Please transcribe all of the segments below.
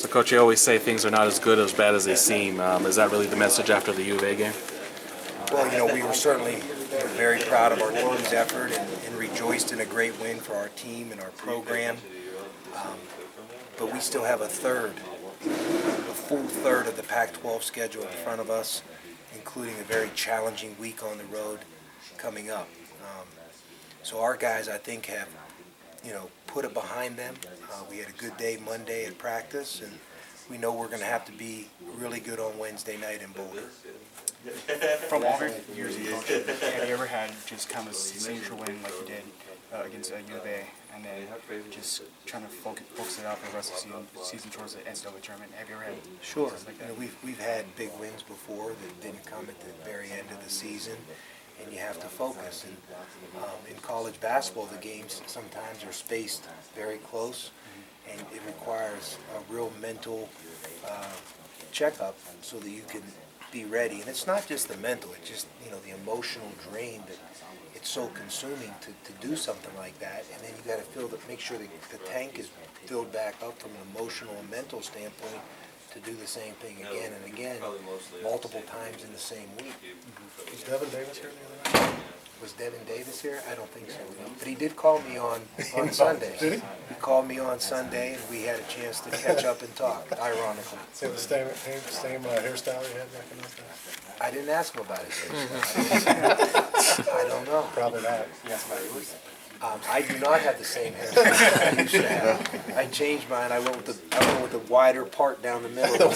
So, Coach, you always say things are not as good or as bad as they seem. Is that really the message after the U of A game? Well, we were certainly very proud of our team's effort and rejoiced in a great win for our team and our program. But we still have a full third of the Pac-12 schedule in front of us, including a very challenging week on the road coming up. So our guys, I think, have put it behind them. We had a good day Monday at practice, and we know we're going to have to be really good on Wednesday night in Boulder. From all your years in coaching, have you ever had just kind of a signature win like you did against U of A, and then just trying to focus it out for the rest of the season towards the NCAA tournament? Have you ever had Sure. like that? We've had big wins before that didn't come at the very end of the season, and you have to focus. And in college basketball, the games sometimes are spaced very close, and it requires a real mental checkup so that you can be ready. And it's not just the mental, it's just the emotional drain that it's so consuming to do something like that. And then you got to make sure that the tank is filled back up from an emotional and mental standpoint to do the same thing again and again, multiple times in the same week. Was Devin Davis here the other night? Was Devin Davis here? I don't think so. But he did call me on Sunday. Did he? He called me on Sunday, and we had a chance to catch up and talk, ironically. Is it the same hairstyle he had back in those days? I didn't ask him about his hairstyle. I don't know. Probably not. I do not have the same hairstyle I used to have. I changed mine. I went with the wider part down the middle.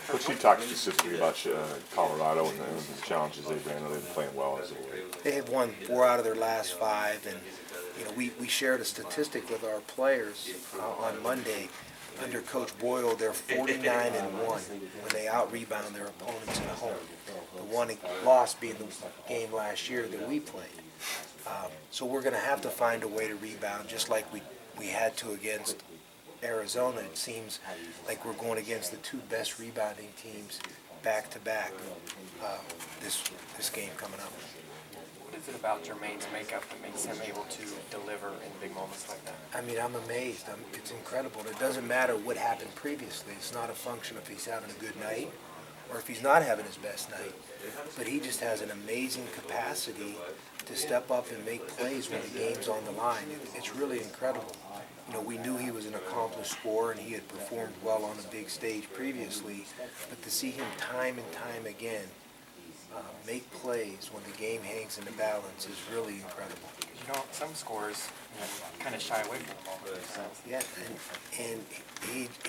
Coach, you talked specifically about Colorado and the challenges they've ran. They've been playing well as a whole. They have won 4 out of their last 5, and we shared a statistic with our players on Monday. Under Coach Boyle, they're 49-1 when they out-rebound their opponents at home. The one loss being the game last year that we played. So we're going to have to find a way to rebound, just like we had to against Arizona. It seems like we're going against the 2 best rebounding teams back-to-back this game coming up. What is it about Jermaine's makeup that makes him able to deliver in big moments like that? I mean, I'm amazed. It's incredible. It doesn't matter what happened previously. It's not a function if he's having a good night or if he's not having his best night. But he just has an amazing capacity to step up and make plays when the game's on the line. It's really incredible. We knew he was an accomplished scorer and he had performed well on a big stage previously, but to see him time and time again make plays when the game hangs in the balance is really incredible. Some scorers kind of shy away from the ball. Yeah, and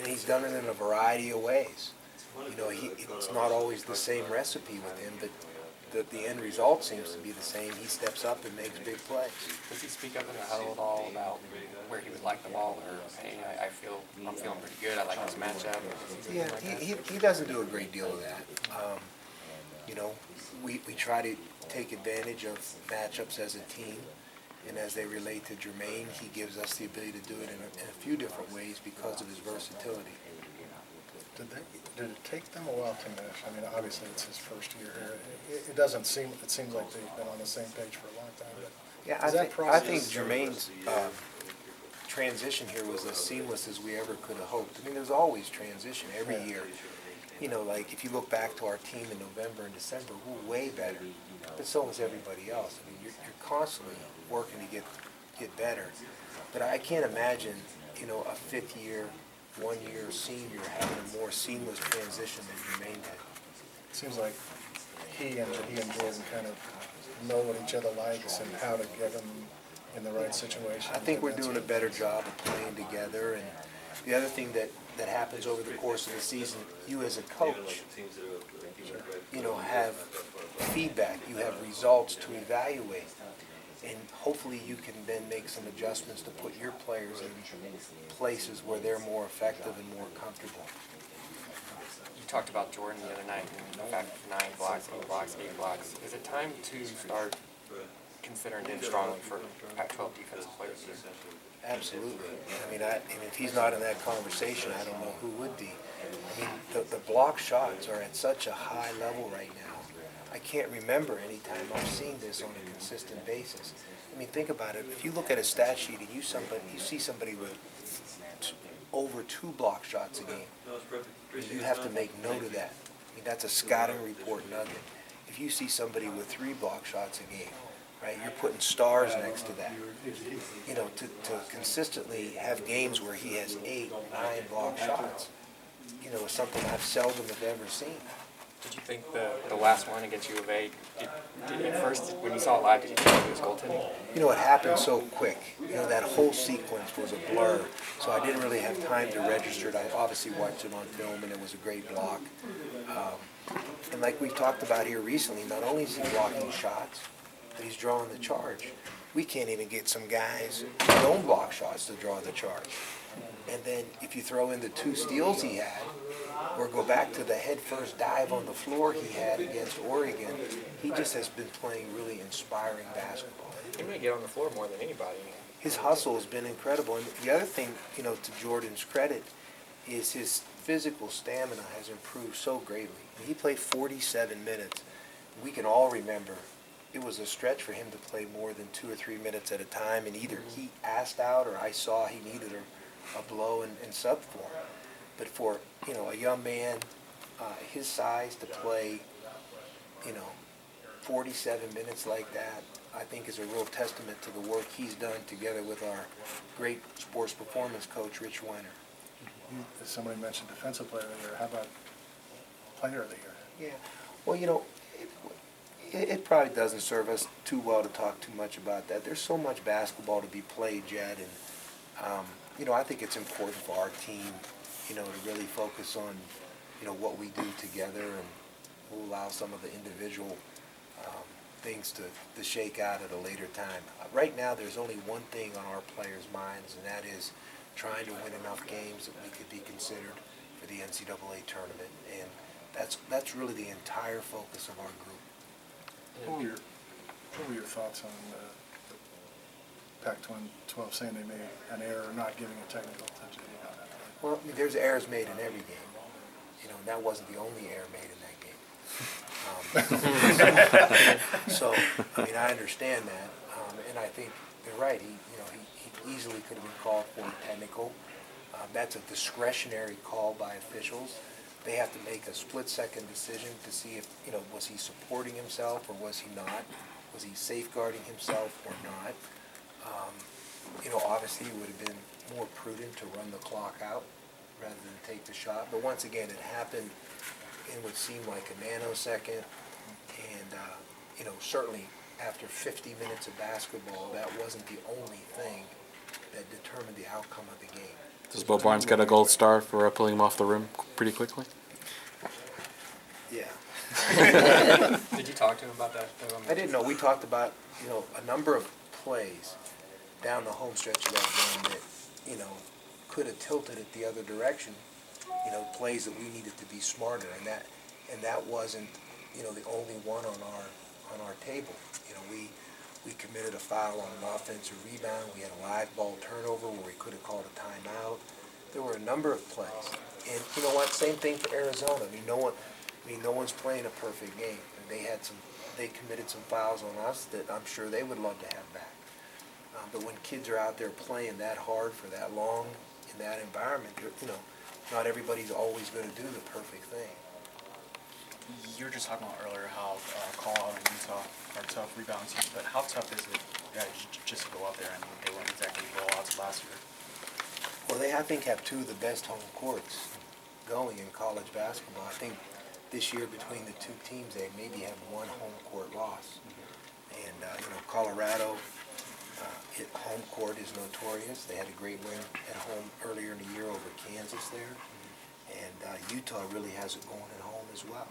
he's done it in a variety of ways. It's not always the same recipe with him, but the end result seems to be the same. He steps up and makes big plays. Does he speak up in the huddle at all about where he would like the ball, or hey, I'm feeling pretty good. I like this matchup. Yeah, he doesn't do a great deal of that. We try to take advantage of matchups as a team, and as they relate to Jermaine, he gives us the ability to do it in a few different ways because of his versatility. Did it take them a while to mesh? I mean, obviously it's his first year here. It seems like they've been on the same page for a long time. But yeah, I think Jermaine's transition here was as seamless as we ever could have hoped. I mean, there's always transition every year. Like if you look back to our team in November and December, we're way better. But so is everybody else. I mean, you're constantly working to get better. But I can't imagine, a fifth-year, one-year senior having a more seamless transition than Jermaine did. it seems like he and Jordan kind of know what each other likes and how to get them in the right situation. I think we're doing a better job of playing together. And the other thing that happens over the course of the season, you as a coach, have feedback, you have results to evaluate, and hopefully you can then make some adjustments to put your players in places where they're more effective and more comfortable. You talked about Jordan the other night and the fact that 9 blocks, 8 blocks, 8 blocks. Is it time to start considering him strongly for Pac-12 defensive players? Absolutely. I mean, and if he's not in that conversation, I don't know who would be. I mean, the block shots are at such a high level right now. I can't remember any time I've seen this on a consistent basis. I mean, think about it. If you look at a stat sheet and you see somebody with over 2 block shots a game, you have to make note of that. I mean, that's a scouting report nugget. If you see somebody with 3 block shots a game, right, you're putting stars next to that. You know, to consistently have games where he has 8, 9 block shots, you know, is something I've seldom have ever seen. Did you think the last one against U of A, did at first, when you saw it live, did you think it was goaltending? You know, it happened so quick. You know, that whole sequence was a blur, so I didn't really have time to register it. I obviously watched it on film, and it was a great block. And like we've talked about here recently, not only is he blocking shots, but he's drawing the charge. We can't even get some guys who don't block shots to draw the charge. And then if you throw in the 2 steals he had, or go back to the head-first dive on the floor he had against Oregon, he just has been playing really inspiring basketball. He may get on the floor more than anybody. His hustle has been incredible. And the other thing, you know, to Jordan's credit, is his physical stamina has improved so greatly. He played 47 minutes. We can all remember it was a stretch for him to play more than 2 or 3 minutes at a time, and either he asked out or I saw he needed a blow in sub form. But for, you know, a young man his size to play, you know, 47 minutes like that, I think is a real testament to the work he's done together with our great sports performance coach, Rich Weiner. Somebody mentioned defensive player of the year. How about player of the year? Yeah, well, you know, it probably doesn't serve us too well to talk too much about that. There's so much basketball to be played, Jed, and, you know, I think it's important for our team, you know, to really focus on, you know, what we do together, and we'll allow some of the individual things to shake out at a later time. Right now, there's only one thing on our players' minds, and that is trying to win enough games that we could be considered for the NCAA tournament, and that's really the entire focus of our group. What were your thoughts on the Pac-12 saying they made an error not giving a technical attention on that play? Well, I mean, there's errors made in every game. You know, and that wasn't the only error made in that game. So, I mean, I understand that, and I think they're right. He easily could have been called for technical. That's a discretionary call by officials. They have to make a split-second decision to see if, you know, was he supporting himself or was he not? Was he safeguarding himself or not? You know, obviously it would have been more prudent to run the clock out rather than take the shot. But once again, it happened in what seemed like a nanosecond. And, you know, certainly after 50 minutes of basketball, that wasn't the only thing that determined the outcome of the game. Does Bo Barnes get a gold star for pulling him off the rim pretty quickly? Yeah. Did you talk to him about that? I didn't know. We talked about, you know, a number of plays down the home stretch of that game that, you know, could have tilted it the other direction. You know, plays that we needed to be smarter, and that wasn't, you know, the only one on our table. You know, we committed a foul on an offensive rebound. We had a live ball turnover where we could have called a timeout. There were a number of plays, and you know what? Same thing for Arizona. I mean, no one's playing a perfect game. And they committed some fouls on us that I'm sure they would love to have back. But when kids are out there playing that hard for that long in that environment, you know, not everybody's always going to do the perfect thing. You were just talking about earlier how Colorado and Utah are tough rebound teams, but how tough is it just to go out there? I mean, they weren't exactly blowouts last year. Well, they, I think, have 2 of the best home courts going in college basketball. I think this year between the 2 teams, they maybe have 1 home court loss. And, you know, Colorado, home court is notorious. They had a great win at home earlier in the year over Kansas there. And Utah really has it going at home as well.